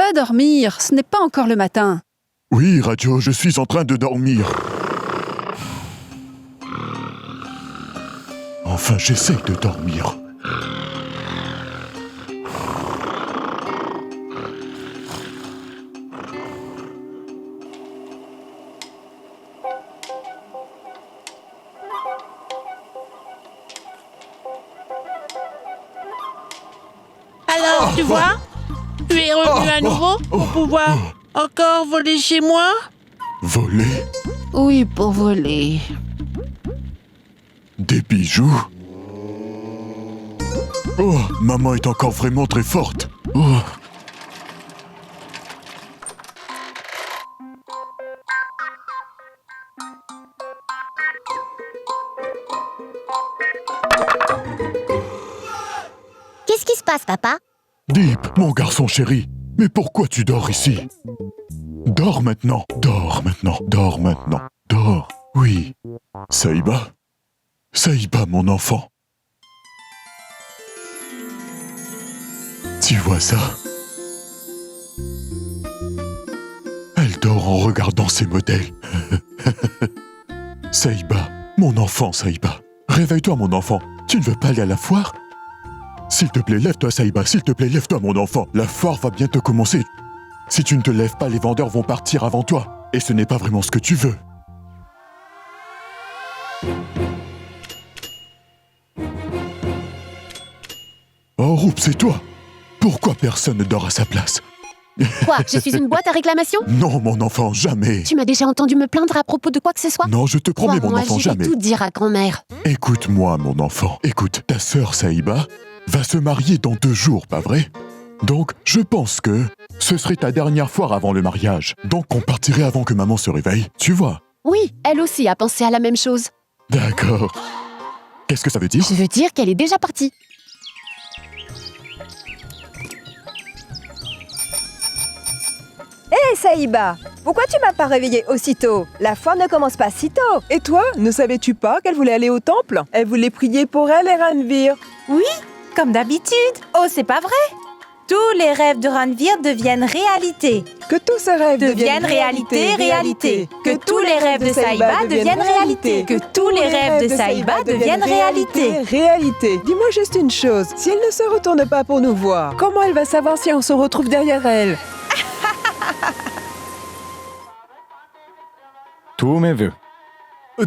Va dormir, ce n'est pas encore le matin. Oui, Radio, je suis en train de dormir. Enfin, j'essaie de dormir. Alors, tu vois, tu es revenu à nouveau pour pouvoir encore voler chez moi? Voler? Oui, pour voler. Des bijoux? Oh, maman est encore vraiment très forte. Oh. Qu'est-ce qui se passe, papa? Deep, mon garçon chéri, mais pourquoi tu dors ici? Dors maintenant, dors maintenant, dors maintenant, dors. Oui. Saïba? Saïba, mon enfant. Tu vois ça? Elle dort en regardant ses modèles. Saïba, mon enfant, Saïba. Réveille-toi, mon enfant. Tu ne veux pas aller à la foire? S'il te plaît, lève-toi, Saïba. S'il te plaît, lève-toi, mon enfant. La foire va bientôt commencer. Si tu ne te lèves pas, les vendeurs vont partir avant toi. Et ce n'est pas vraiment ce que tu veux. Oh, Roup, c'est toi. Pourquoi personne ne dort à sa place? Quoi? Je suis une boîte à réclamation? Non, mon enfant, jamais. Tu m'as déjà entendu me plaindre à propos de quoi que ce soit? Non, je te promets, mon Crois-moi, enfant, je vais jamais. tout dire à grand-mère. Écoute-moi, mon enfant. Écoute, ta sœur Saïba va se marier dans 2 jours, pas vrai? Donc, je pense que ce serait ta dernière foire avant le mariage. Donc, on partirait avant que maman se réveille, tu vois? Oui, elle aussi a pensé à la même chose. D'accord. Qu'est-ce que ça veut dire? Je veux dire qu'elle est déjà partie. Hé Saïba, pourquoi tu m'as pas réveillée aussitôt? La foire ne commence pas si tôt. Et toi, ne savais-tu pas qu'elle voulait aller au temple? Elle voulait prier pour elle et Ranvir. Oui, comme d'habitude. Oh, c'est pas vrai? Tous les rêves de Ranvir deviennent réalité. Que tous ses rêves Deviennent réalité. Que tous les rêves de Saïba deviennent réalité. Que tous les rêves de Saïba deviennent réalité. Réalité. Dis-moi juste une chose. Si elle ne se retourne pas pour nous voir, comment elle va savoir si on se retrouve derrière elle? Tous mes vœux.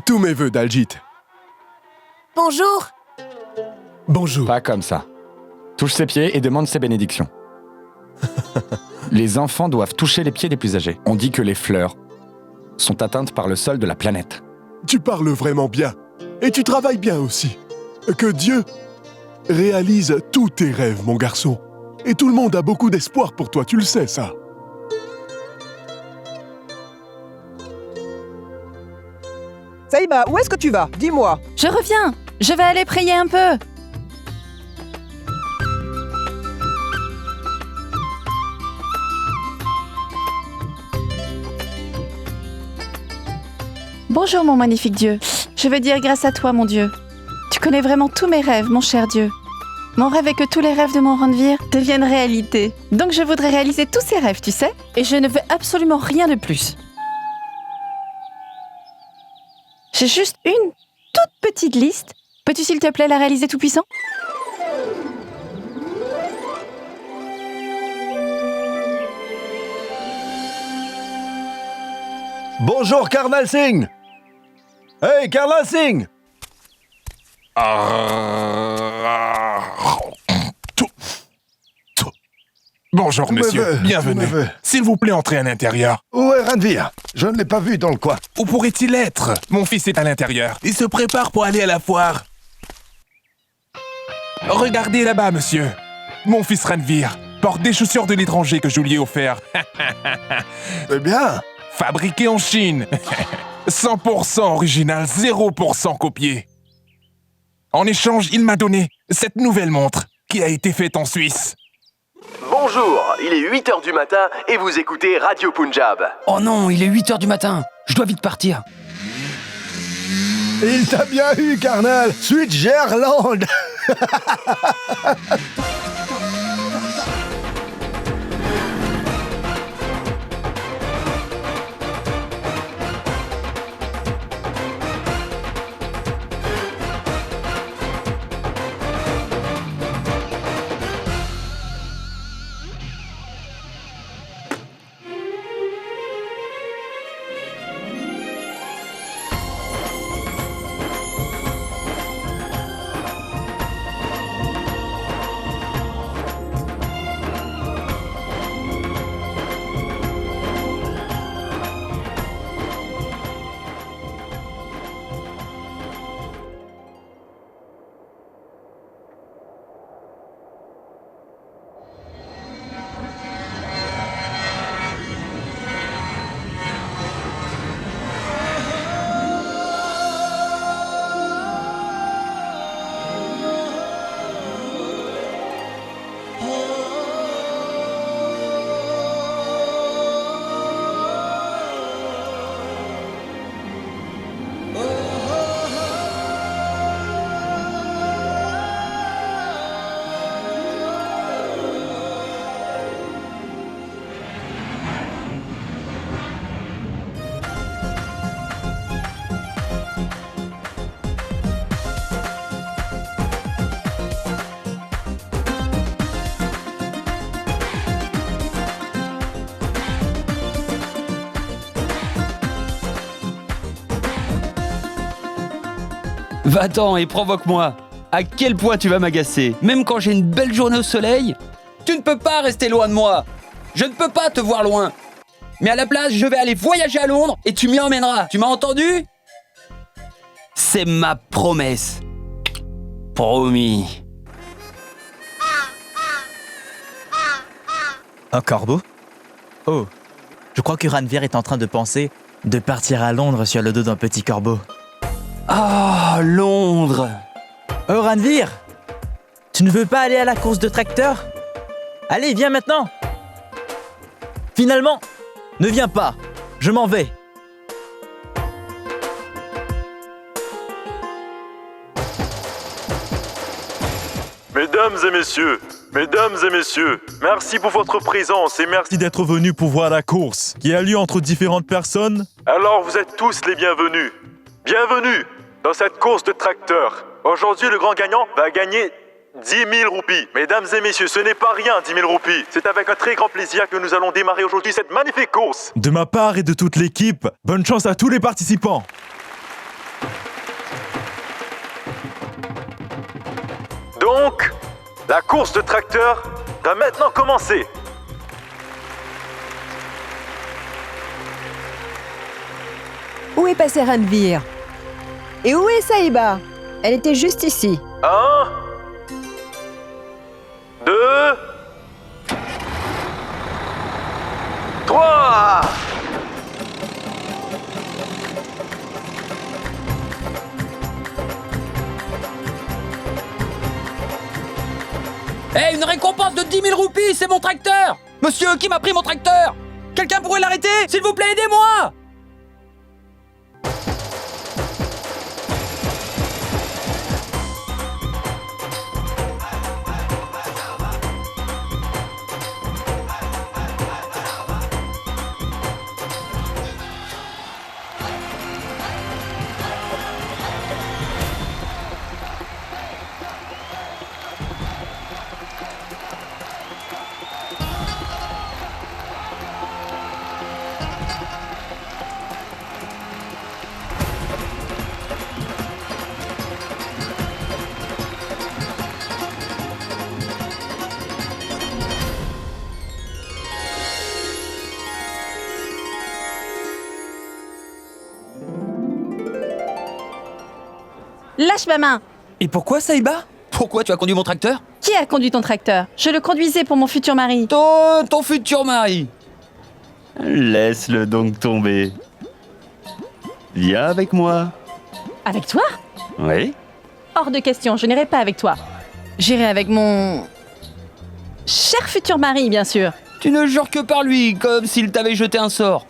Tous mes vœux, Daljit. Bonjour. Bonjour. Pas comme ça. Touche ses pieds et demande ses bénédictions. Les enfants doivent toucher les pieds des plus âgés. On dit que les fleurs sont atteintes par le sol de la planète. Tu parles vraiment bien. Et tu travailles bien aussi. Que Dieu réalise tous tes rêves, mon garçon. Et tout le monde a beaucoup d'espoir pour toi, tu le sais, ça. Saïba, où est-ce que tu vas? Dis-moi. Je reviens. Je vais aller prier un peu. Bonjour mon magnifique Dieu. Je veux dire grâce à toi mon Dieu. Tu connais vraiment tous mes rêves, mon cher Dieu. Mon rêve est que tous les rêves de mon Ranvir deviennent réalité. Donc je voudrais réaliser tous ces rêves, tu sais. Et je ne veux absolument rien de plus. J'ai juste une toute petite liste. Peux-tu s'il te plaît la réaliser tout puissant? Bonjour Karnal Singh. Hey Karnal Singh. Bonjour monsieur, bienvenue. S'il vous plaît, entrez à l'intérieur. Où est Ranvir? Je ne l'ai pas vu dans le coin. Où pourrait-il être? Mon fils est à l'intérieur. Il se prépare pour aller à la foire. Regardez là-bas, monsieur. Mon fils Ranvir porte des chaussures de l'étranger que je lui ai offert. Eh bien. Fabriqué en Chine. 100% original, 0% copié. En échange, il m'a donné cette nouvelle montre qui a été faite en Suisse. Bonjour, il est 8h du matin et vous écoutez Radio Punjab. Oh non, il est 8h du matin. Je dois vite partir. Il t'a bien eu, Karnal. Gerland. Va-t'en et provoque-moi. À quel point tu vas m'agacer? Même quand j'ai une belle journée au soleil? Tu ne peux pas rester loin de moi. Je ne peux pas te voir loin. Mais à la place, je vais aller voyager à Londres et tu m'y emmèneras. Tu m'as entendu? C'est ma promesse. Promis. Un corbeau? Oh, je crois que Ranveer est en train de penser de partir à Londres sur le dos d'un petit corbeau. Ah, Londres. Oh Ranveer, tu ne veux pas aller à la course de tracteur? Allez, viens maintenant. Finalement, ne viens pas, je m'en vais. Mesdames et messieurs, merci pour votre présence et merci d'être venus pour voir la course qui a lieu entre différentes personnes. Alors vous êtes tous les bienvenus. Bienvenue dans cette course de tracteurs. Aujourd'hui, le grand gagnant va gagner 10 000 roupies. Mesdames et messieurs, ce n'est pas rien, 10 000 roupies. C'est avec un très grand plaisir que nous allons démarrer aujourd'hui cette magnifique course. De ma part et de toute l'équipe, bonne chance à tous les participants. Donc, la course de tracteurs va maintenant commencer. Où est passée Ranveer? Et où est Sahiba? Elle était juste ici. 1, 2, 3. Hé, une récompense de 10 000 roupies, c'est mon tracteur! Monsieur, qui m'a pris mon tracteur? Quelqu'un pourrait l'arrêter? S'il vous plaît, aidez-moi! Lâche ma main! Et pourquoi, Sahiba? Pourquoi tu as conduit mon tracteur? Qui a conduit ton tracteur? Je le conduisais pour mon futur mari. Ton futur mari. Laisse-le donc tomber. Viens avec moi. Avec toi? Oui. Hors de question, je n'irai pas avec toi. J'irai avec mon... cher futur mari, bien sûr. Tu ne jures que par lui, comme s'il t'avait jeté un sort.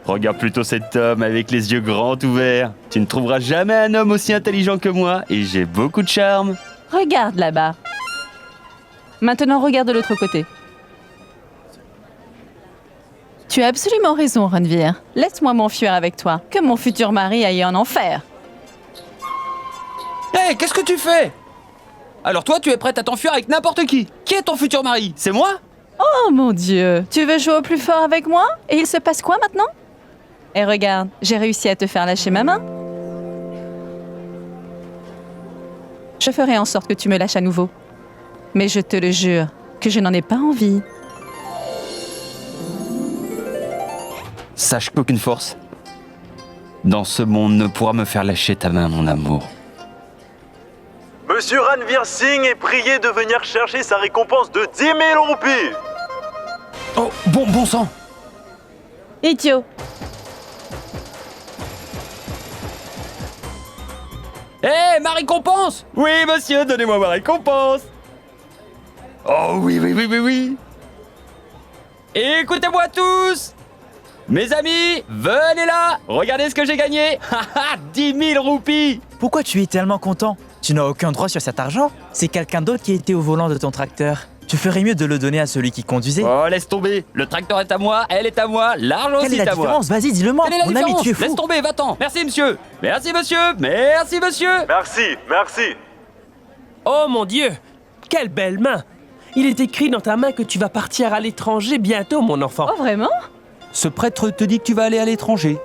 Regarde plutôt cet homme avec les yeux grands ouverts. Tu ne trouveras jamais un homme aussi intelligent que moi et j'ai beaucoup de charme. Regarde là-bas. Maintenant, regarde de l'autre côté. Tu as absolument raison, Ranveer. Laisse-moi m'enfuir avec toi, que mon futur mari aille en enfer. Hé, qu'est-ce que tu fais? Alors toi, tu es prête à t'enfuir avec n'importe qui. Qui est ton futur mari? C'est moi? Oh mon Dieu! Tu veux jouer au plus fort avec moi? Et il se passe quoi maintenant? Et regarde, j'ai réussi à te faire lâcher ma main. Je ferai en sorte que tu me lâches à nouveau. Mais je te le jure, que je n'en ai pas envie. Sache qu'aucune force dans ce monde ne pourra me faire lâcher ta main, mon amour. Monsieur Ranveer Singh est prié de venir chercher sa récompense de 10 000 roupies. Oh, bon sang! Idiot! Hé, ma récompense! Oui, monsieur, donnez-moi ma récompense. Oh oui. Écoutez-moi tous! Mes amis, venez là! Regardez ce que j'ai gagné! Haha, 10 000 roupies! Pourquoi tu es tellement content? Tu n'as aucun droit sur cet argent. C'est quelqu'un d'autre qui était au volant de ton tracteur. Tu ferais mieux de le donner à celui qui conduisait. Oh, laisse tomber! Le tracteur est à moi, elle est à moi, l'argent aussi est à moi! Quelle est la différence? Vas-y, dis-le-moi! Quelle est la Mon différence? ami, tu es fou! Laisse tomber, va-t'en! Merci, monsieur! Merci, monsieur! Merci, monsieur! Merci. Oh mon Dieu! Quelle belle main! Il est écrit dans ta main que tu vas partir à l'étranger bientôt, mon enfant. Oh, vraiment? Ce prêtre te dit que tu vas aller à l'étranger.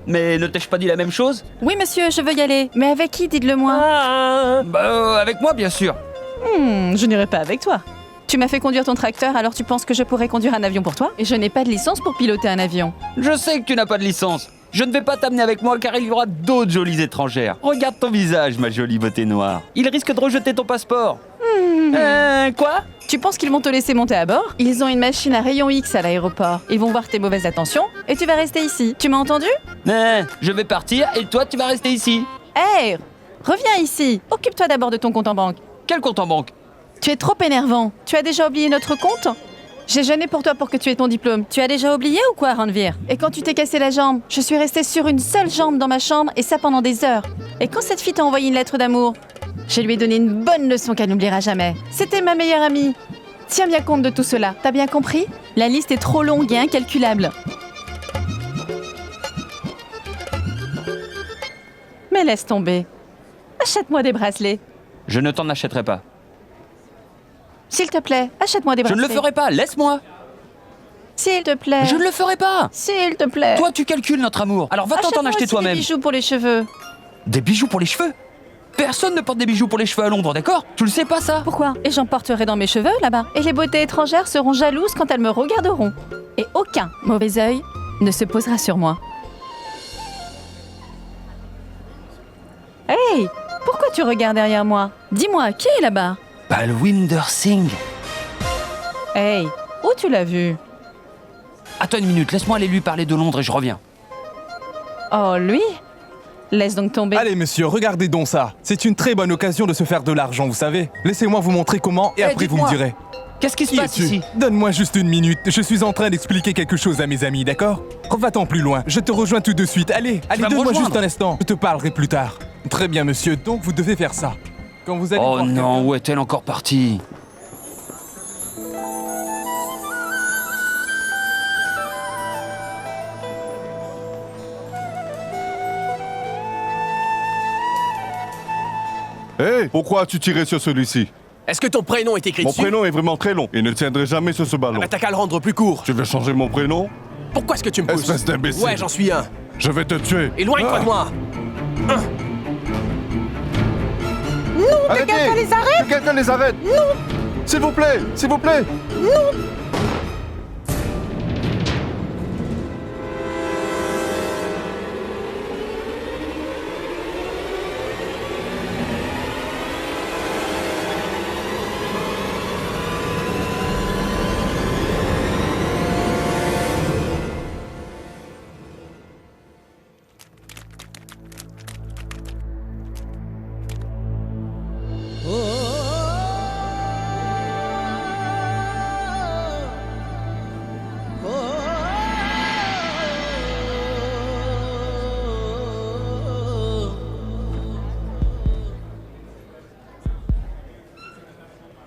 Mais ne t'ai-je pas dit la même chose? Oui, monsieur, je veux y aller. Mais avec qui, dites-le moi? Avec moi, bien sûr. Je n'irai pas avec toi. Tu m'as fait conduire ton tracteur, alors tu penses que je pourrais conduire un avion pour toi? Et je n'ai pas de licence pour piloter un avion. Je sais que tu n'as pas de licence. Je ne vais pas t'amener avec moi car il y aura d'autres jolies étrangères. Regarde ton visage, ma jolie beauté noire. Il risque de rejeter ton passeport. Quoi? Tu penses qu'ils vont te laisser monter à bord? Ils ont une machine à rayon X à l'aéroport. Ils vont voir tes mauvaises attentions et tu vas rester ici. Tu m'as entendu? Je vais partir et toi tu vas rester ici. Hey! Reviens ici. Occupe-toi d'abord de ton compte en banque. Quel compte en banque? Tu es trop énervant. Tu as déjà oublié notre compte? J'ai gêné pour toi pour que tu aies ton diplôme. Tu as déjà oublié ou quoi, Ranveer? Et quand tu t'es cassé la jambe, je suis restée sur une seule jambe dans ma chambre et ça pendant des heures. Et quand cette fille t'a envoyé une lettre d'amour, je lui ai donné une bonne leçon qu'elle n'oubliera jamais. C'était ma meilleure amie. Tiens bien compte de tout cela. T'as bien compris? La liste est trop longue et incalculable. Mais laisse tomber. Achète-moi des bracelets. Je ne t'en achèterai pas. S'il te plaît, achète-moi des Je bracelets. ne le ferai pas, laisse-moi. S'il te plaît. Je ne le ferai pas. S'il te plaît. Toi, tu calcules notre amour. Alors va-t'en t'en acheter aussi toi-même. des bijoux pour les cheveux. Des bijoux pour les cheveux? Personne ne porte des bijoux pour les cheveux à Londres, d'accord? Tu le sais pas, ça? Pourquoi? Et j'en porterai dans mes cheveux, là-bas. Et les beautés étrangères seront jalouses quand elles me regarderont. Et aucun mauvais œil ne se posera sur moi. Hey! Pourquoi tu regardes derrière moi? Dis-moi, qui est là-bas? Balwinder Singh. Hey! Où tu l'as vu? Attends une minute, laisse-moi aller lui parler de Londres et je reviens. Oh, lui? Laisse donc tomber. Allez, monsieur, regardez donc ça. C'est une très bonne occasion de se faire de l'argent, vous savez. Laissez-moi vous montrer comment et après vous me direz. Qu'est-ce qui se passe ici? Donne-moi juste une minute. Je suis en train d'expliquer quelque chose à mes amis, d'accord? Va-t'en plus loin. Je te rejoins tout de suite. Allez, donne-moi juste un instant. Je te parlerai plus tard. Très bien, monsieur. Donc, vous devez faire ça. Quand vous allez Oh non, où est-elle encore partie? Hé, pourquoi as-tu tiré sur celui-ci? Est-ce que ton prénom est écrit Mon dessus? prénom est vraiment très long. Il ne tiendrait jamais sur ce ballon. T'as qu'à le rendre plus court. Tu veux changer mon prénom? Pourquoi est-ce que tu me pousses? Espèce d'imbécile. Ouais, j'en suis un. Je vais te tuer. Éloigne-toi de moi. Non, que Arrêtez! quelqu'un les arrête! Que quelqu'un les arrête! Non! S'il vous plaît! S'il vous plaît! Non!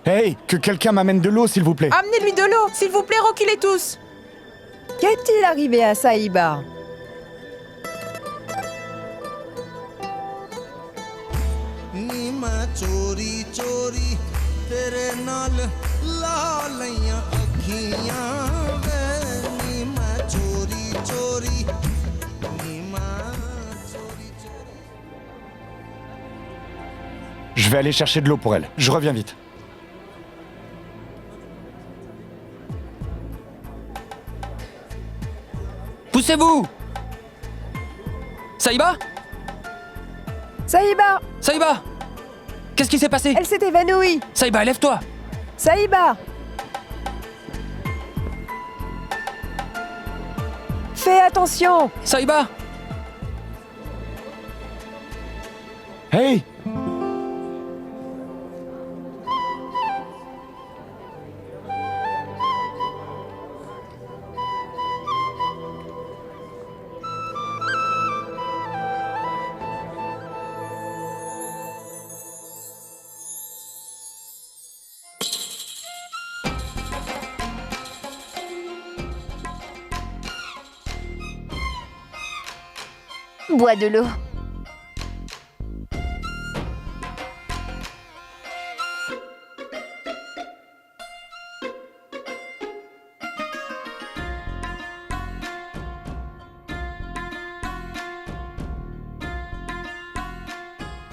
Hey, que quelqu'un m'amène de l'eau, s'il vous plaît. Amenez-lui de l'eau, s'il vous plaît, reculez tous! Qu'est-il arrivé à Saïba? Je vais aller chercher de l'eau pour elle. Je reviens vite. Poussez-vous! Saïba? Saïba! Saïba! Qu'est-ce qui s'est passé? Elle s'est évanouie! Saïba, lève-toi! Saïba! Fais attention! Saïba! Hey! Bois de l'eau.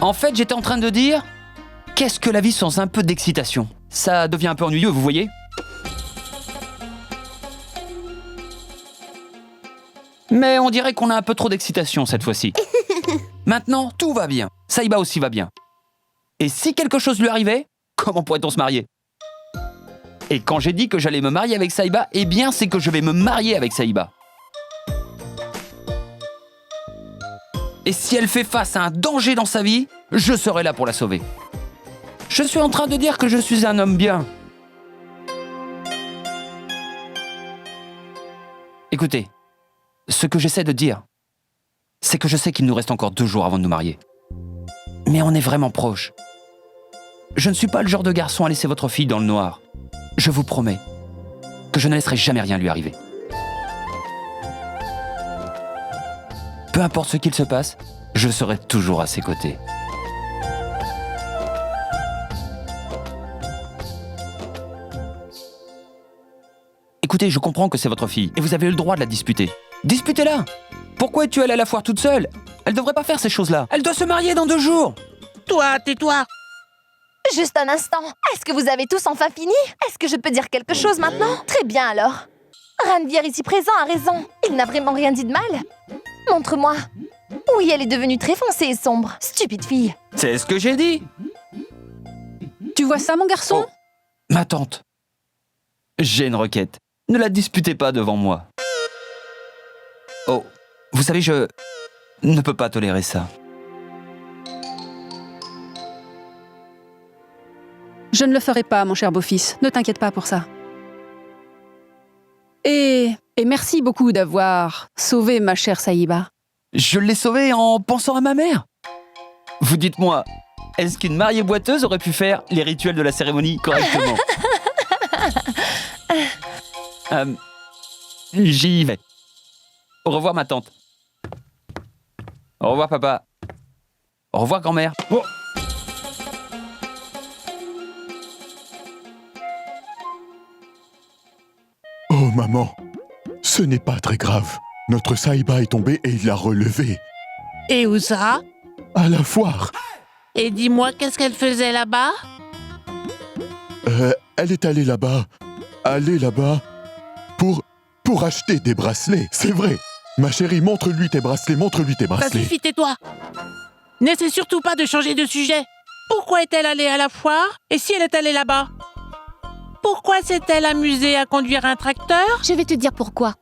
En fait, j'étais en train de dire... Qu'est-ce que la vie sans un peu d'excitation? Ça devient un peu ennuyeux, vous voyez? Mais on dirait qu'on a un peu trop d'excitation cette fois-ci. Maintenant, tout va bien. Saïba aussi va bien. Et si quelque chose lui arrivait, comment pourrait-on se marier? Et quand j'ai dit que j'allais me marier avec Saïba, eh bien c'est que je vais me marier avec Saïba. Et si elle fait face à un danger dans sa vie, je serai là pour la sauver. Je suis en train de dire que je suis un homme bien. Écoutez, ce que j'essaie de dire, c'est que je sais qu'il nous reste encore 2 jours avant de nous marier. Mais on est vraiment proches. Je ne suis pas le genre de garçon à laisser votre fille dans le noir. Je vous promets que je ne laisserai jamais rien lui arriver. Peu importe ce qu'il se passe, je serai toujours à ses côtés. Écoutez, je comprends que c'est votre fille, et vous avez eu le droit de la disputer. Disputez-la! Pourquoi es-tu allée à la foire toute seule? Elle devrait pas faire ces choses-là. Elle doit se marier dans 2 jours! Toi, tais-toi! Juste un instant. Est-ce que vous avez tous enfin fini? Est-ce que je peux dire quelque chose maintenant? Très bien alors. Ranveer ici présent a raison. Il n'a vraiment rien dit de mal. Montre-moi. Oui, elle est devenue très foncée et sombre. Stupide fille. C'est ce que j'ai dit! Tu vois ça, mon garçon? Oh, ma tante. J'ai une requête. Ne la disputez pas devant moi. Oh, vous savez, je ne peux pas tolérer ça. Je ne le ferai pas, mon cher beau-fils. Ne t'inquiète pas pour ça. Et merci beaucoup d'avoir sauvé ma chère Saïba. Je l'ai sauvée en pensant à ma mère. Vous dites-moi, est-ce qu'une mariée boiteuse aurait pu faire les rituels de la cérémonie correctement? J'y vais. Au revoir, ma tante. Au revoir, papa. Au revoir, grand-mère. Oh. Oh, maman, ce n'est pas très grave. Notre Saïba est tombée et il l'a relevée. Et où ça? À la foire. Et dis-moi, qu'est-ce qu'elle faisait là-bas? Elle est allée là-bas. Pour acheter des bracelets, c'est vrai. Ma chérie, montre-lui tes bracelets, montre-lui tes Ça bracelets. suffit, tais-toi. N'essaie surtout pas de changer de sujet. Pourquoi est-elle allée à la foire? Et si elle est allée là-bas? Pourquoi s'est-elle amusée à conduire un tracteur? Je vais te dire pourquoi.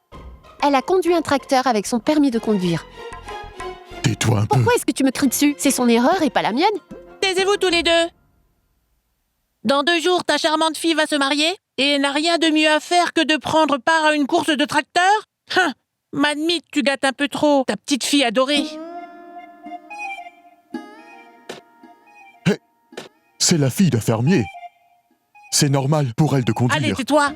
Elle a conduit un tracteur avec son permis de conduire. Tais-toi un peu. Pourquoi est-ce que tu me cries dessus? C'est son erreur et pas la mienne. Taisez-vous tous les deux. Dans 2 jours, ta charmante fille va se marier et elle n'a rien de mieux à faire que de prendre part à une course de tracteur? Madmite, tu gâtes un peu trop ta petite fille adorée. Hey, c'est la fille d'un fermier. C'est normal pour elle de conduire. Allez, tais-toi.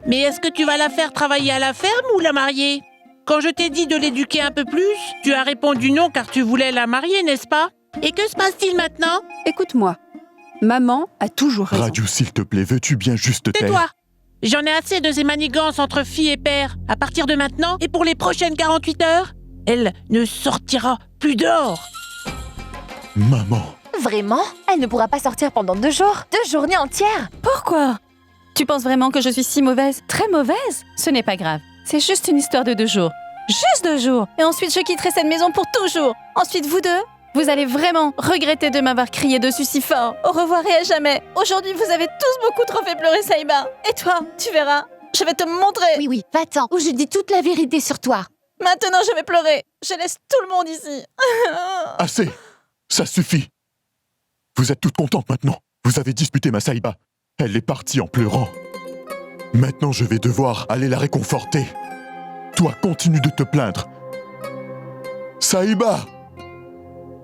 Mais est-ce que tu vas la faire travailler à la ferme ou la marier? Quand je t'ai dit de l'éduquer un peu plus, tu as répondu non car tu voulais la marier, n'est-ce pas? Et que se passe-t-il maintenant? Écoute-moi. Maman a toujours raison. Radio, s'il te plaît, veux-tu bien juste taire? Tais-toi. J'en ai assez de ces manigances entre fille et père. À partir de maintenant et pour les prochaines 48 heures, elle ne sortira plus dehors. Maman. Vraiment? Elle ne pourra pas sortir pendant 2 jours? 2 journées entières? Pourquoi? Tu penses vraiment que je suis si mauvaise? Très mauvaise? Ce n'est pas grave. C'est juste une histoire de 2 jours. Juste 2 jours. Et ensuite, je quitterai cette maison pour toujours. Ensuite, vous deux, vous allez vraiment regretter de m'avoir crié dessus si fort. Au revoir et à jamais. Aujourd'hui, vous avez tous beaucoup trop fait pleurer Saïba. Et toi, tu verras. Je vais te montrer. Oui, va-t'en, ou je dis toute la vérité sur toi. Maintenant, je vais pleurer. Je laisse tout le monde ici. Assez. Ça suffit. Vous êtes toutes contentes maintenant. Vous avez disputé ma Saïba. Elle est partie en pleurant. Maintenant, je vais devoir aller la réconforter. Toi, continue de te plaindre. Saïba!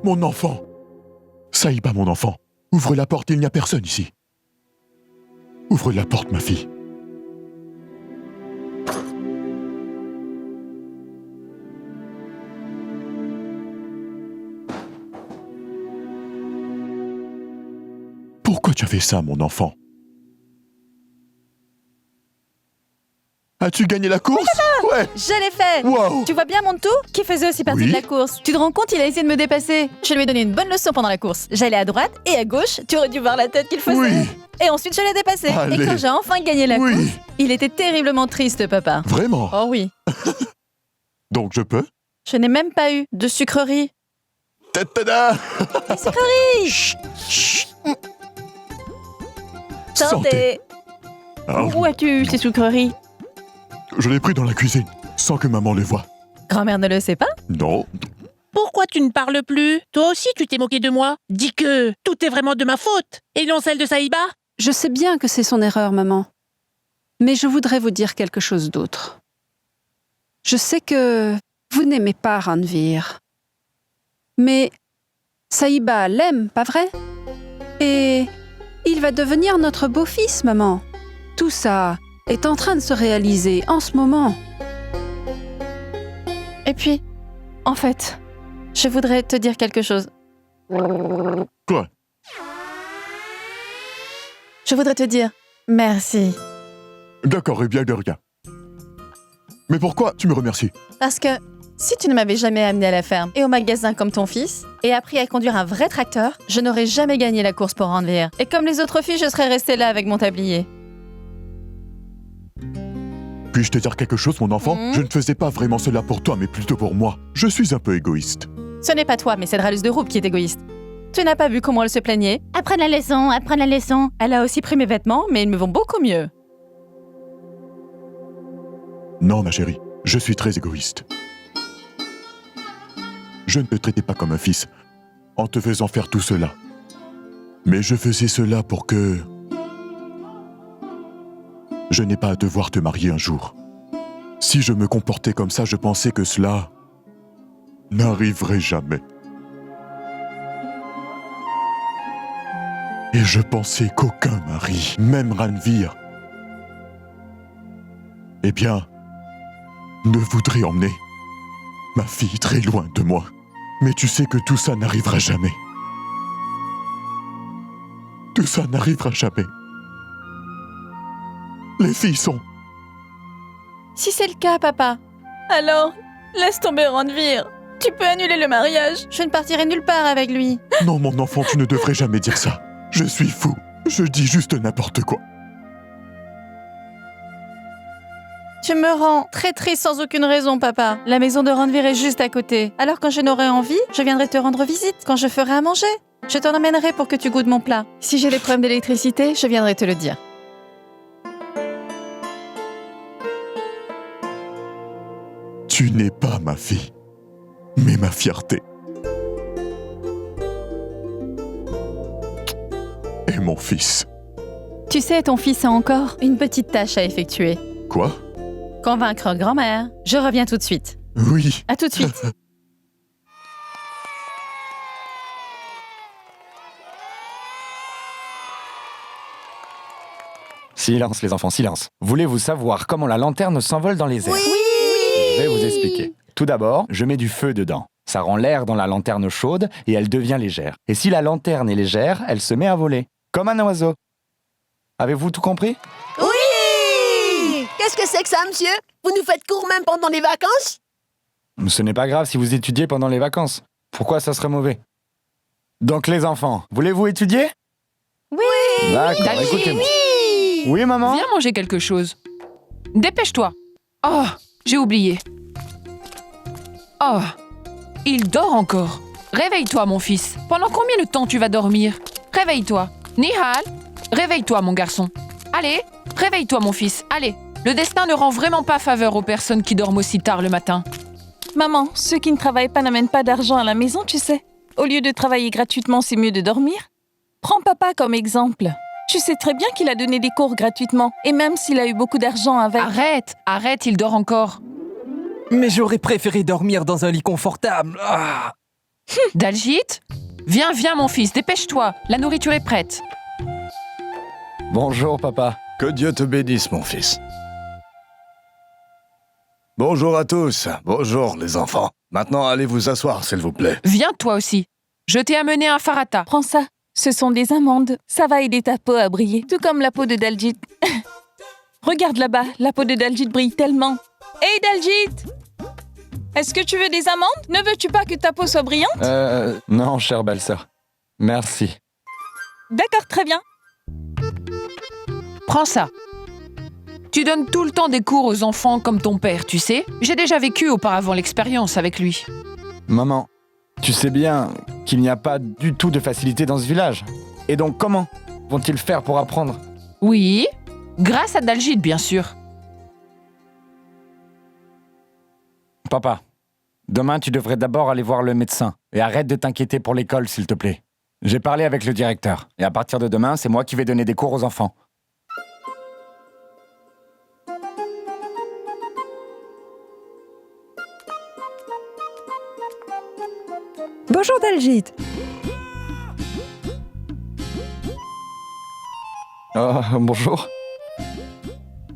Mon enfant! Saïba, mon enfant, ouvre la porte, il n'y a personne ici. Ouvre la porte, ma fille. Pourquoi tu as fait ça, mon enfant? As-tu gagné la course? Ouais. Je l'ai fait. Wow. Tu vois bien Montou, qui faisait aussi partie Oui. de la course. Tu te rends compte, il a essayé de me dépasser. Je lui ai donné une bonne leçon pendant la course. J'allais à droite et à gauche, tu aurais dû voir la tête qu'il faisait. Oui. Et ensuite, je l'ai dépassé. Allez. Et quand j'ai enfin gagné la Oui. course, il était terriblement triste, papa. Vraiment? Oh oui. Donc je peux? Je n'ai même pas eu de sucrerie. Tada! Des sucreries. Santé. Alors, Où as-tu eu ces sucreries? je l'ai pris dans la cuisine, sans que maman le voie. Grand-mère ne le sait pas? Non. Pourquoi tu ne parles plus? Toi aussi, tu t'es moqué de moi. Dis que tout est vraiment de ma faute, et non celle de Saïba. Je sais bien que c'est son erreur, maman. Mais je voudrais vous dire quelque chose d'autre. Je sais que vous n'aimez pas Ranveer. Mais Saïba l'aime, pas vrai? Et il va devenir notre beau-fils, maman. Tout ça est en train de se réaliser en ce moment. Et puis, en fait, je voudrais te dire quelque chose. Quoi? Je voudrais te dire merci. D'accord, et bien de rien. Mais pourquoi tu me remercies? Parce que si tu ne m'avais jamais amené à la ferme et au magasin comme ton fils, et appris à conduire un vrai tracteur, je n'aurais jamais gagné la course pour Ranveer. Et comme les autres filles, je serais restée là avec mon tablier. Puis-je te dire quelque chose, mon enfant? Je ne faisais pas vraiment cela pour toi, mais plutôt pour moi. Je suis un peu égoïste. Ce n'est pas toi, mais c'est Dralus de Roupe qui est égoïste. Tu n'as pas vu comment elle se plaignait? Apprends la leçon, apprends la leçon. Elle a aussi pris mes vêtements, mais ils me vont beaucoup mieux. Non, ma chérie, je suis très égoïste. Je ne te traitais pas comme un fils en te faisant faire tout cela. Mais je faisais cela pour que je n'ai pas à devoir te marier un jour. Si je me comportais comme ça, je pensais que cela n'arriverait jamais. Et je pensais qu'aucun mari, même Ranveer, eh bien, ne voudrait emmener ma fille très loin de moi. Mais tu sais que tout ça n'arrivera jamais. Tout ça n'arrivera jamais. Les filles sont... Si c'est le cas, papa, alors laisse tomber Ranveer. Tu peux annuler le mariage. Je ne partirai nulle part avec lui. Non, mon enfant, tu ne devrais jamais dire ça. Je suis fou. Je dis juste n'importe quoi. Tu me rends très triste sans aucune raison, papa. La maison de Ranveer est juste à côté. Alors quand je n'aurai envie, je viendrai te rendre visite. Quand je ferai à manger, je t'en emmènerai pour que tu goûtes mon plat. Si j'ai des problèmes d'électricité, je viendrai te le dire. Tu n'es pas ma fille, mais ma fierté. Et mon fils. Tu sais, ton fils a encore une petite tâche à effectuer. Quoi? Convaincre grand-mère. Je reviens tout de suite. Oui. À tout de suite. Silence les enfants, silence. Voulez-vous savoir comment la lanterne s'envole dans les airs? Je vais vous expliquer. Tout d'abord, je mets du feu dedans. Ça rend l'air dans la lanterne chaude et elle devient légère. Et si la lanterne est légère, elle se met à voler. Comme un oiseau. Avez-vous tout compris? Oui! Qu'est-ce que c'est que ça, monsieur? Vous nous faites court même pendant les vacances? Ce n'est pas grave si vous étudiez pendant les vacances. Pourquoi ça serait mauvais? Donc les enfants, voulez-vous étudier? Oui! D'accord, écoutez-moi. Oui, maman? Viens manger quelque chose. Dépêche-toi. Oh, j'ai oublié. Oh, il dort encore. Réveille-toi, mon fils. Pendant combien de temps tu vas dormir? Réveille-toi. Nihal, réveille-toi, mon garçon. Allez, réveille-toi, mon fils. Allez, le destin ne rend vraiment pas faveur aux personnes qui dorment aussi tard le matin. Maman, ceux qui ne travaillent pas n'amènent pas d'argent à la maison, tu sais. Au lieu de travailler gratuitement, c'est mieux de dormir. Prends papa comme exemple. Tu sais très bien qu'il a donné des cours gratuitement, et même s'il a eu beaucoup d'argent avec... Arrête, il dort encore. Mais j'aurais préféré dormir dans un lit confortable. Ah. Daljit, viens, mon fils, dépêche-toi. La nourriture est prête. Bonjour, papa. Que Dieu te bénisse, mon fils. Bonjour à tous. Bonjour, les enfants. Maintenant, allez vous asseoir, s'il vous plaît. Viens, toi aussi. Je t'ai amené un farata. Prends ça. Ce sont des amandes. Ça va aider ta peau à briller, tout comme la peau de Daljit. Regarde là-bas, la peau de Daljit brille tellement. Hey Daljit! Est-ce que tu veux des amandes? Ne veux-tu pas que ta peau soit brillante? Non, chère belle-sœur. Merci. D'accord, très bien. Prends ça. Tu donnes tout le temps des cours aux enfants comme ton père, tu sais. J'ai déjà vécu auparavant l'expérience avec lui. Maman, tu sais bien qu'il n'y a pas du tout de facilité dans ce village. Et donc comment vont-ils faire pour apprendre? Oui, grâce à Daljit, bien sûr. Papa, demain tu devrais d'abord aller voir le médecin. Et arrête de t'inquiéter pour l'école, s'il te plaît. J'ai parlé avec le directeur. Et à partir de demain, c'est moi qui vais donner des cours aux enfants. Bonjour Daljit. Oh, bonjour.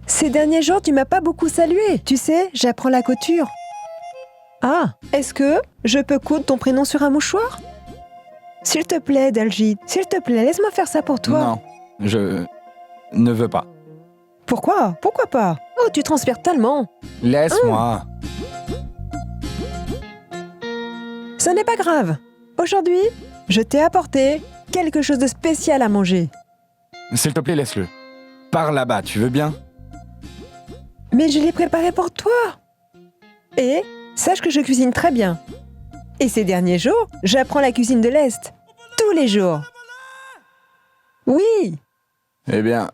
Ces derniers jours, tu m'as pas beaucoup salué. Tu sais, j'apprends la couture. Ah, est-ce que je peux coudre ton prénom sur un mouchoir? S'il te plaît, Daljit, s'il te plaît, laisse-moi faire ça pour toi. Non, je ne veux pas. Pourquoi? Pourquoi pas? Oh, tu transpires tellement. Laisse-moi. Ce n'est pas grave. Aujourd'hui, je t'ai apporté quelque chose de spécial à manger. S'il te plaît, laisse-le. Par là-bas, tu veux bien? Mais je l'ai préparé pour toi. Et sache que je cuisine très bien. Et ces derniers jours, j'apprends la cuisine de l'Est. Tous les jours. Oui. Eh bien,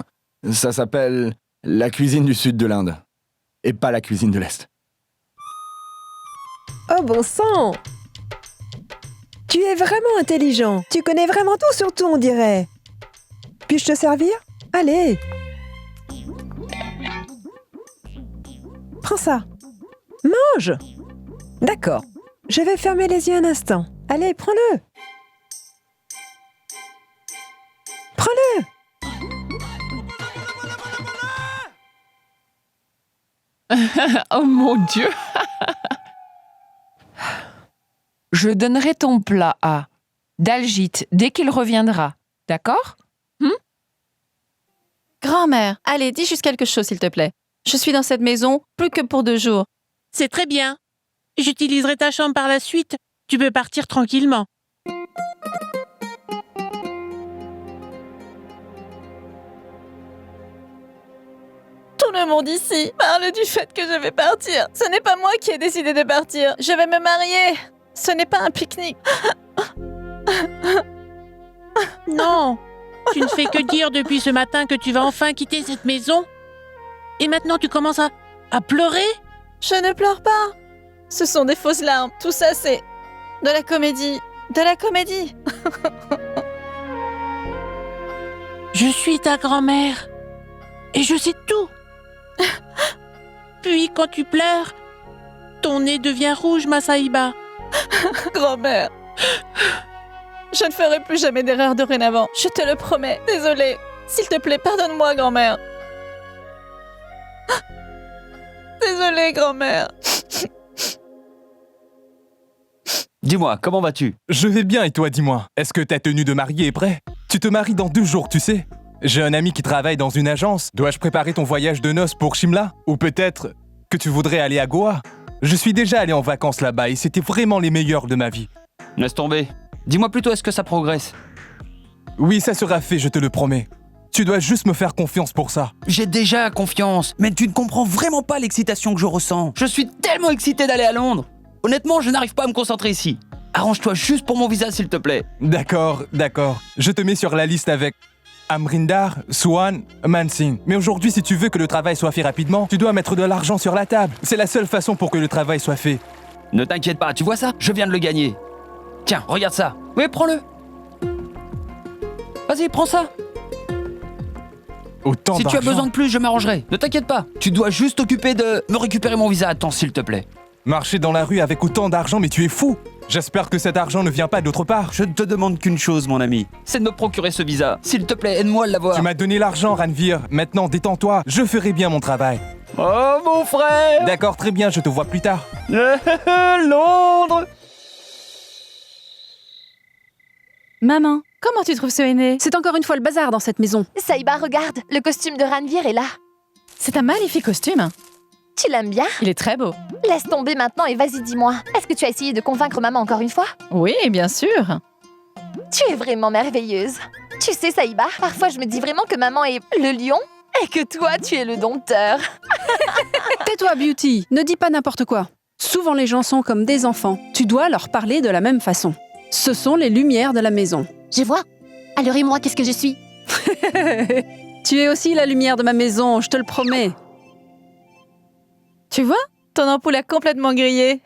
ça s'appelle la cuisine du sud de l'Inde. Et pas la cuisine de l'Est. Oh bon sang! Tu es vraiment intelligent. Tu connais vraiment tout sur tout, on dirait. Puis-je te servir? Allez. Prends ça. Mange. D'accord. Je vais fermer les yeux un instant. Allez, prends-le. Prends-le. Oh mon Dieu. Je donnerai ton plat à Daljit dès qu'il reviendra. D'accord? Grand-mère, allez, dis juste quelque chose, s'il te plaît. Je suis dans cette maison plus que pour 2 jours. C'est très bien. J'utiliserai ta chambre par la suite. Tu peux partir tranquillement. Tout le monde ici parle du fait que je vais partir. Ce n'est pas moi qui ai décidé de partir. Je vais me marier. Ce n'est pas un pique-nique. Non, tu ne fais que dire depuis ce matin que tu vas enfin quitter cette maison. Et maintenant tu commences à pleurer? Je ne pleure pas. Ce sont des fausses larmes. Tout ça, c'est de la comédie. De la comédie. Je suis ta grand-mère. Et je sais tout. Puis quand tu pleures, ton nez devient rouge, ma Saïba. Grand-mère. Je ne ferai plus jamais d'erreur dorénavant. Je te le promets. Désolée. S'il te plaît, pardonne-moi, grand-mère. Désolée, grand-mère. Dis-moi, comment vas-tu? Je vais bien et toi, dis-moi. Est-ce que ta tenue de mariée est prête? Tu te maries dans 2 jours, tu sais. J'ai un ami qui travaille dans une agence. Dois-je préparer ton voyage de noces pour Shimla? Ou peut-être que tu voudrais aller à Goa? Je suis déjà allé en vacances là-bas et c'était vraiment les meilleurs de ma vie. Laisse tomber. Dis-moi plutôt, est-ce que ça progresse? Oui, ça sera fait, je te le promets. Tu dois juste me faire confiance pour ça. J'ai déjà confiance, mais tu ne comprends vraiment pas l'excitation que je ressens. Je suis tellement excité d'aller à Londres. Honnêtement, je n'arrive pas à me concentrer ici. Arrange-toi juste pour mon visa, s'il te plaît. D'accord, d'accord. Je te mets sur la liste avec Amrinder, Swan, Mansingh. Mais aujourd'hui, si tu veux que le travail soit fait rapidement, tu dois mettre de l'argent sur la table. C'est la seule façon pour que le travail soit fait. Ne t'inquiète pas, tu vois ça? Je viens de le gagner. Tiens, regarde ça. Oui, prends-le. Vas-y, prends ça. Autant si tu as besoin de plus, je m'arrangerai. Ne t'inquiète pas. Tu dois juste t'occuper de me récupérer mon visa. Attends, s'il te plaît. Marcher dans la rue avec autant d'argent, mais tu es fou. J'espère que cet argent ne vient pas d'autre part. Je ne te demande qu'une chose, mon ami. C'est de me procurer ce visa. S'il te plaît, aide-moi à l'avoir. Tu m'as donné l'argent, Ranveer. Maintenant, détends-toi. Je ferai bien mon travail. Oh, mon frère. D'accord, très bien. Je te vois plus tard. Londres. Maman, comment tu trouves ce henné? C'est encore une fois le bazar dans cette maison. Saïba, regarde, le costume de Ranveer est là. C'est un magnifique costume. Tu l'aimes bien? Il est très beau. Laisse tomber maintenant et vas-y, dis-moi. Est-ce que tu as essayé de convaincre maman encore une fois? Oui, bien sûr. Tu es vraiment merveilleuse. Tu sais, Saïba, parfois je me dis vraiment que maman est le lion et que toi, tu es le dompteur. Tais-toi, Beauty. Ne dis pas n'importe quoi. Souvent, les gens sont comme des enfants. Tu dois leur parler de la même façon. Ce sont les lumières de la maison. Je vois. Alors et moi, qu'est-ce que je suis? Tu es aussi la lumière de ma maison, je te le promets. Tu vois? Ton ampoule a complètement grillé.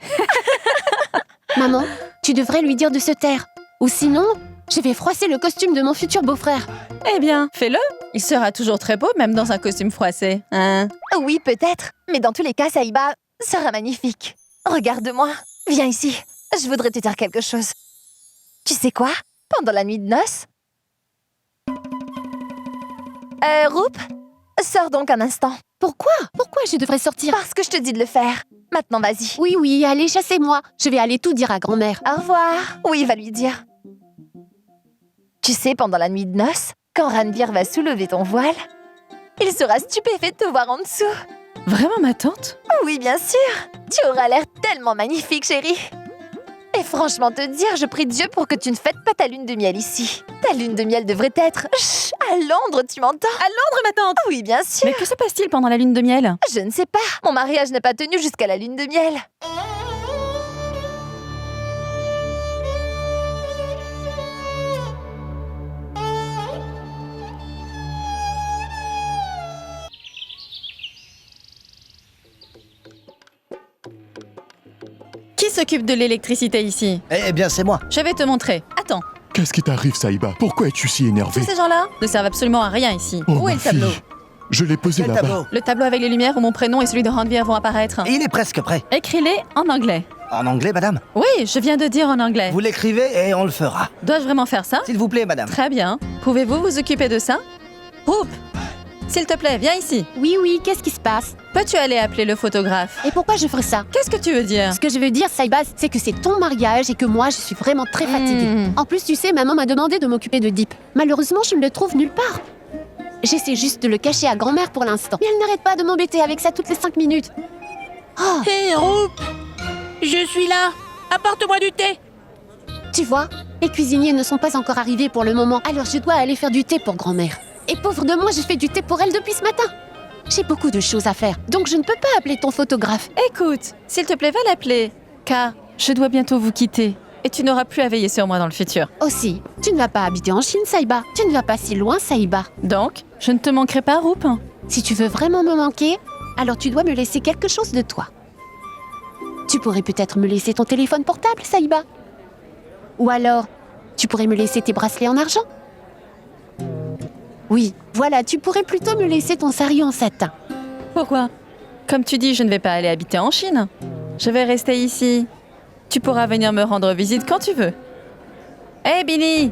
Maman, tu devrais lui dire de se taire. Ou sinon, je vais froisser le costume de mon futur beau-frère. Eh bien, fais-le. Il sera toujours très beau, même dans un costume froissé. Hein? Oui, peut-être. Mais dans tous les cas, Saïba sera magnifique. Regarde-moi. Viens ici. Je voudrais te dire quelque chose. Tu sais quoi? Pendant la nuit de noces... Roup, sors donc un instant. Pourquoi? Pourquoi je devrais sortir? Parce que je te dis de le faire. Maintenant, vas-y. Oui, oui, allez, chassez-moi. Je vais aller tout dire à grand-mère. Au revoir. Oui, va lui dire. Tu sais, pendant la nuit de noces, quand Ranveer va soulever ton voile, il sera stupéfait de te voir en dessous. Vraiment, ma tante? Oui, bien sûr. Tu auras l'air tellement magnifique, chérie. Et franchement te dire, je prie Dieu pour que tu ne fêtes pas ta lune de miel ici. Ta lune de miel devrait être... Chut, à Londres, tu m'entends? À Londres, ma tante? Oui, bien sûr. Mais que se passe-t-il pendant la lune de miel? Je ne sais pas. Mon mariage n'a pas tenu jusqu'à la lune de miel. Qui s'occupe de l'électricité ici? Eh bien, c'est moi. Je vais te montrer. Attends. Qu'est-ce qui t'arrive, Saïba? Pourquoi es-tu si énervée? Tous ces gens-là ne servent absolument à rien ici. Oh, Où est ma le tableau? fille. Je l'ai posé Quel là-bas. tableau? Le tableau avec les lumières où mon prénom et celui de Ranveer vont apparaître. Il est presque prêt. Écris-les en anglais. En anglais, madame? Oui, je viens de dire en anglais. Vous l'écrivez et on le fera. Dois-je vraiment faire ça? S'il vous plaît, madame. Très bien. Pouvez-vous vous occuper de ça? Hoop! S'il te plaît, viens ici. Oui, oui, qu'est-ce qui se passe? Peux-tu aller appeler le photographe? Et pourquoi je ferais ça? Qu'est-ce que tu veux dire? Ce que je veux dire, Saïba, c'est que c'est ton mariage et que moi, je suis vraiment très fatiguée. En plus, tu sais, maman m'a demandé de m'occuper de Deep. Malheureusement, je ne le trouve nulle part. J'essaie juste de le cacher à grand-mère pour l'instant. Mais elle n'arrête pas de m'embêter avec ça toutes les 5 minutes. Oh. Hé, Roup! Je suis là! Apporte-moi du thé! Tu vois, les cuisiniers ne sont pas encore arrivés pour le moment, alors je dois aller faire du thé pour grand-mère. Et pauvre de moi, je fais du thé pour elle depuis ce matin. J'ai beaucoup de choses à faire, donc je ne peux pas appeler ton photographe. Écoute, s'il te plaît, va l'appeler. Car je dois bientôt vous quitter. Et tu n'auras plus à veiller sur moi dans le futur. Aussi, tu ne vas pas habiter en Chine, Saïba. Tu ne vas pas si loin, Saïba. Donc, je ne te manquerai pas, Roup. Si tu veux vraiment me manquer, alors tu dois me laisser quelque chose de toi. Tu pourrais peut-être me laisser ton téléphone portable, Saïba. Ou alors, tu pourrais me laisser tes bracelets en argent. Oui, voilà, tu pourrais plutôt me laisser ton sari en satin. Pourquoi? Comme tu dis, je ne vais pas aller habiter en Chine. Je vais rester ici. Tu pourras venir me rendre visite quand tu veux. Hé, Billy!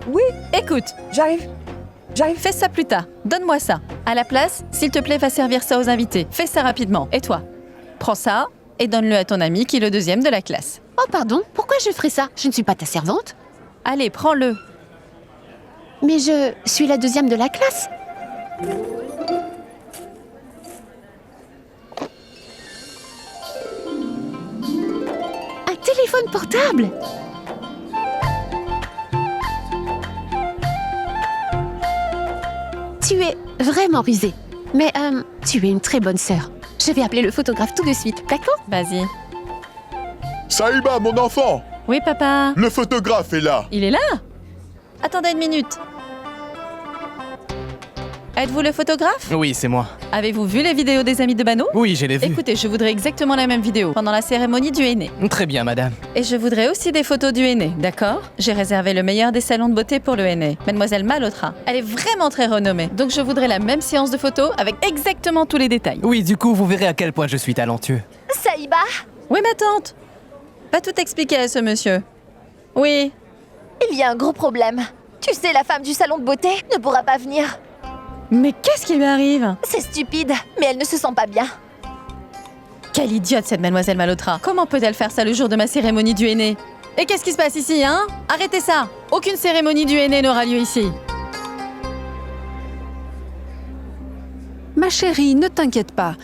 Oui? Écoute, J'arrive. fais ça plus tard. Donne-moi ça. À la place, s'il te plaît, va servir ça aux invités. Fais ça rapidement. Et toi? Prends ça et donne-le à ton ami qui est le 2e de la classe. Oh, pardon, pourquoi je ferais ça? Je ne suis pas ta servante. Allez, prends-le. Mais je suis la 2e de la classe. Un téléphone portable. Tu es vraiment rusée. Mais tu es une très bonne sœur. Je vais appeler le photographe tout de suite, d'accord? Vas-y. Saïba, mon enfant! Oui, papa. Le photographe est là. Il est là? Attendez une minute. Êtes-vous le photographe? Oui, c'est moi. Avez-vous vu les vidéos des amis de Bano? Oui, je l'ai vu. Écoutez, je voudrais exactement la même vidéo pendant la cérémonie du henné. Très bien, madame. Et je voudrais aussi des photos du henné, d'accord? J'ai réservé le meilleur des salons de beauté pour le henné, Mademoiselle Malhotra. Elle est vraiment très renommée, donc je voudrais la même séance de photos avec exactement tous les détails. Oui, du coup, vous verrez à quel point je suis talentueux. Saïba? Oui, ma tante. Pas tout expliquer à ce monsieur. Oui. Il y a un gros problème. Tu sais, la femme du salon de beauté ne pourra pas venir. Mais qu'est-ce qui lui arrive? C'est stupide, mais elle ne se sent pas bien. Quelle idiote cette Mademoiselle Malhotra. Comment peut-elle faire ça le jour de ma cérémonie du henné? Et qu'est-ce qui se passe ici, hein? Arrêtez ça! Aucune cérémonie du henné n'aura lieu ici. Ma Ma chérie, ne t'inquiète pas.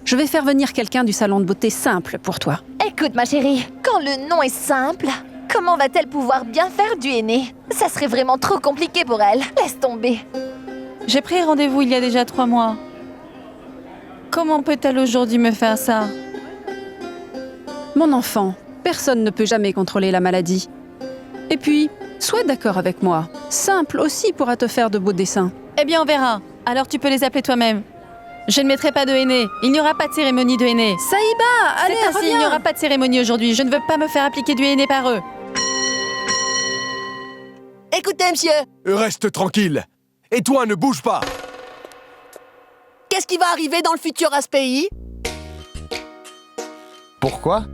Je vais faire venir quelqu'un du salon de beauté simple pour toi. Écoute, ma chérie, quand le nom est simple, comment va-t-elle pouvoir bien faire du henné? Ça serait vraiment trop compliqué pour elle. Laisse tomber. J'ai pris rendez-vous il y a déjà 3 mois. Comment peut-elle aujourd'hui me faire ça? Mon enfant, personne ne peut jamais contrôler la maladie. Et puis, sois d'accord avec moi. Simple aussi pourra te faire de beaux dessins. Eh bien, on verra. Alors tu peux les appeler toi-même. Je ne mettrai pas de henné. Il n'y aura pas de cérémonie de henné. Saïba, allez, c'est ainsi, reviens. il n'y aura pas de cérémonie aujourd'hui. Je ne veux pas me faire appliquer du henné par eux. Écoutez, monsieur, Reste tranquille. Et toi, ne bouge pas. qu'est-ce qui va arriver dans le futur à ce pays? Pourquoi?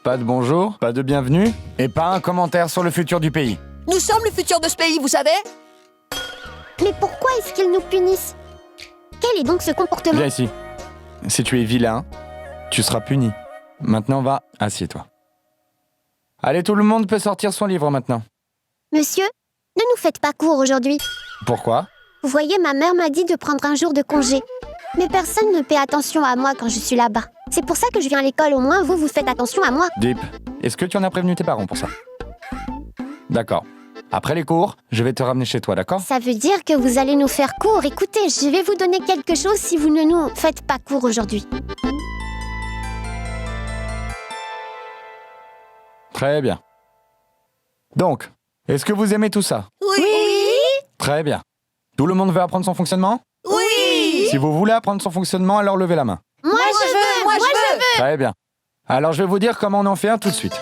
Pas de bonjour, pas de bienvenue, et pas un commentaire sur le futur du pays. Nous sommes le futur de ce pays, vous savez? Mais pourquoi est-ce qu'ils nous punissent? Quel est donc ce comportement? Viens ici. Si tu es vilain, tu seras puni. Maintenant, va, assieds-toi. Allez, tout le monde peut sortir son livre maintenant. Monsieur, ne nous faites pas court aujourd'hui. Pourquoi? Vous voyez, ma mère m'a dit de prendre un jour de congé. Mais personne ne fait attention à moi quand je suis là-bas. C'est pour ça que je viens à l'école, au moins vous faites attention à moi. Deep, est-ce que tu en as prévenu tes parents pour ça? D'accord. Après les cours, je vais te ramener chez toi, d'accord? Ça veut dire que vous allez nous faire court. Écoutez, je vais vous donner quelque chose si vous ne nous faites pas court aujourd'hui. Très bien. Donc, est-ce que vous aimez tout ça? Oui. Très bien. Tout le monde veut apprendre son fonctionnement? Oui. Si vous voulez apprendre son fonctionnement, alors levez la main. Moi je veux. Très bien. Alors je vais vous dire comment on en fait un tout de suite.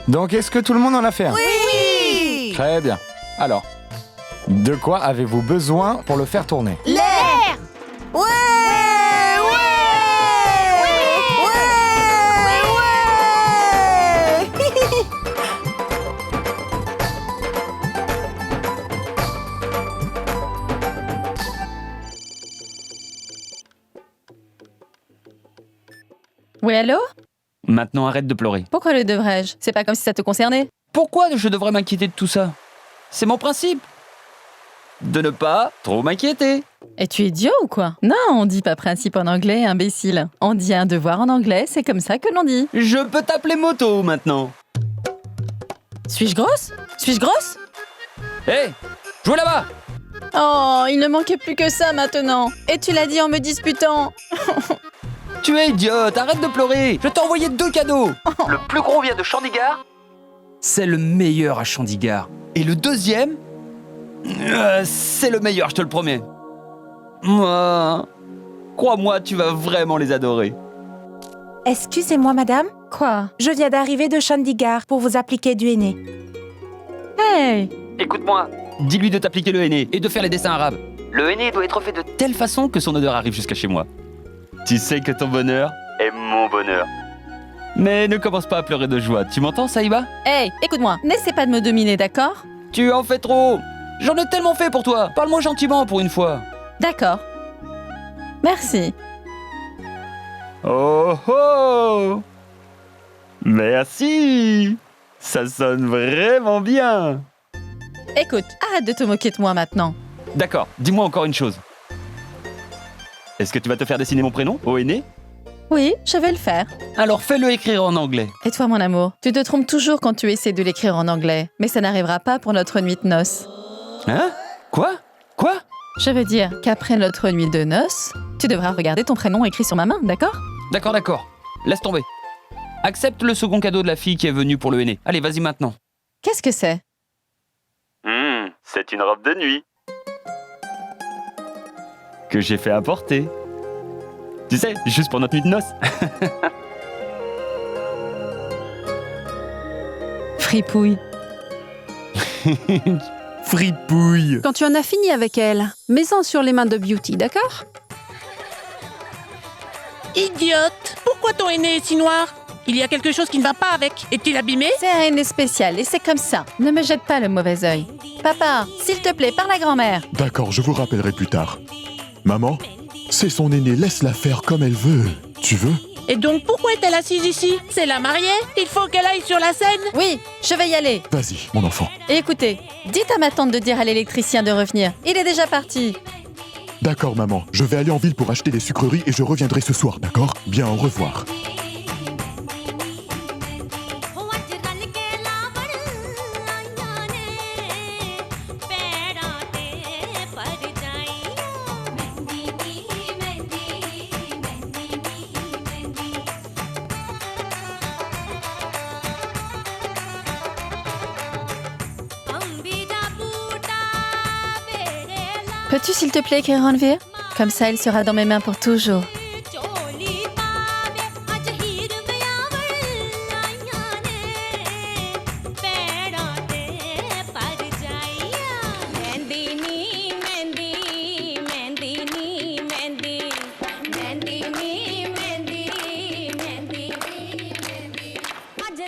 Donc est-ce que tout le monde en a fait un? Oui. Très bien. Alors, de quoi avez-vous besoin pour le faire tourner? L'air. Ouais. Oui, allô? Maintenant, arrête de pleurer. Pourquoi le devrais-je? C'est pas comme si ça te concernait. Pourquoi je devrais m'inquiéter de tout ça? C'est mon principe. De ne pas trop m'inquiéter. Es-tu idiot ou quoi? Non, on dit pas principe en anglais, imbécile. On dit un devoir en anglais, c'est comme ça que l'on dit. Je peux t'appeler Moto maintenant. Suis-je grosse? Suis-je grosse? Hé, jouez là-bas. Oh, il ne manquait plus que ça maintenant. Et tu l'as dit en me disputant. Tu es idiote, arrête de pleurer. Je t'ai envoyé 2 cadeaux. Le plus gros vient de Chandigarh. C'est le meilleur à Chandigarh. Et le deuxième, c'est le meilleur, je te le promets. Moi, crois-moi, tu vas vraiment les adorer. Excusez-moi, madame. Quoi? Je viens d'arriver de Chandigarh pour vous appliquer du henné. Hey! Écoute-moi, dis-lui de t'appliquer le henné et de faire les dessins arabes. Le henné doit être fait de telle façon que son odeur arrive jusqu'à chez moi. Tu sais que ton bonheur est mon bonheur. Mais ne commence pas à pleurer de joie, tu m'entends, Saïba? Hey, écoute-moi, n'essaie pas de me dominer, d'accord? Tu en fais trop. J'en ai tellement fait pour toi. Parle-moi gentiment pour une fois. D'accord. Merci. Oh oh! Merci! Ça sonne vraiment bien. Écoute, arrête de te moquer de moi maintenant. D'accord, dis-moi encore une chose. Est-ce que tu vas te faire dessiner mon prénom, au henné? Oui, je vais le faire. Alors fais-le écrire en anglais. Et toi, mon amour, tu te trompes toujours quand tu essaies de l'écrire en anglais. Mais ça n'arrivera pas pour notre nuit de noces. Hein? Quoi? Quoi? Je veux dire qu'après notre nuit de noces, tu devras regarder ton prénom écrit sur ma main, d'accord? D'accord, d'accord. Laisse tomber. Accepte le second cadeau de la fille qui est venue pour le henné. Allez, vas-y maintenant. Qu'est-ce que c'est? C'est une robe de nuit. Que j'ai fait apporter. Tu sais, juste pour notre nuit de noces. Fripouille. Fripouille. Quand tu en as fini avec elle, mets-en sur les mains de Beauty, d'accord? Idiote! Pourquoi ton henné est si noir? Il y a quelque chose qui ne va pas avec. Est-il abîmé? C'est un henné spécial et c'est comme ça. Ne me jette pas le mauvais œil. Papa, s'il te plaît, parle à grand-mère. D'accord, je vous rappellerai plus tard. Maman, C'est son aînée, laisse-la faire comme elle veut. Tu veux? Et donc pourquoi est-elle assise ici? C'est la mariée? Il faut qu'elle aille sur la scène? Oui, je vais y aller. Vas-y, mon enfant. Et écoutez, dites à ma tante de dire à l'électricien de revenir. Il est déjà parti. D'accord, maman. Je vais aller en ville pour acheter des sucreries et je reviendrai ce soir, d'accord? Bien, au revoir. Peux-tu s'il te plaît écrire Ranveer? Comme ça, il sera dans mes mains pour toujours.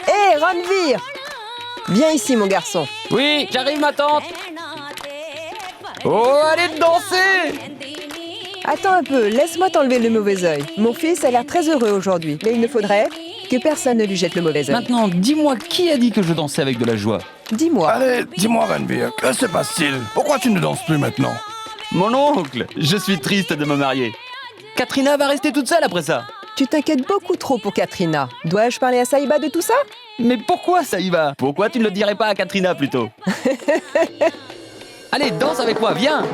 Hé, Ranveer! Viens ici, mon garçon. Oui, j'arrive, ma tante. Oh, allez danser! Attends un peu, laisse-moi t'enlever le mauvais œil. Mon fils a l'air très heureux aujourd'hui, mais il ne faudrait que personne ne lui jette le mauvais œil. Maintenant, dis-moi qui a dit que je dansais avec de la joie? Dis-moi. Allez, dis-moi, Ranveer, que se passe-t-il? Pourquoi tu ne danses plus maintenant? Mon oncle, je suis triste de me marier. Katrina va rester toute seule après ça. Tu t'inquiètes beaucoup trop pour Katrina. Dois-je parler à Saïba de tout ça? Mais pourquoi Saïba? Pourquoi tu ne le dirais pas à Katrina plutôt? Allez, danse avec moi, viens!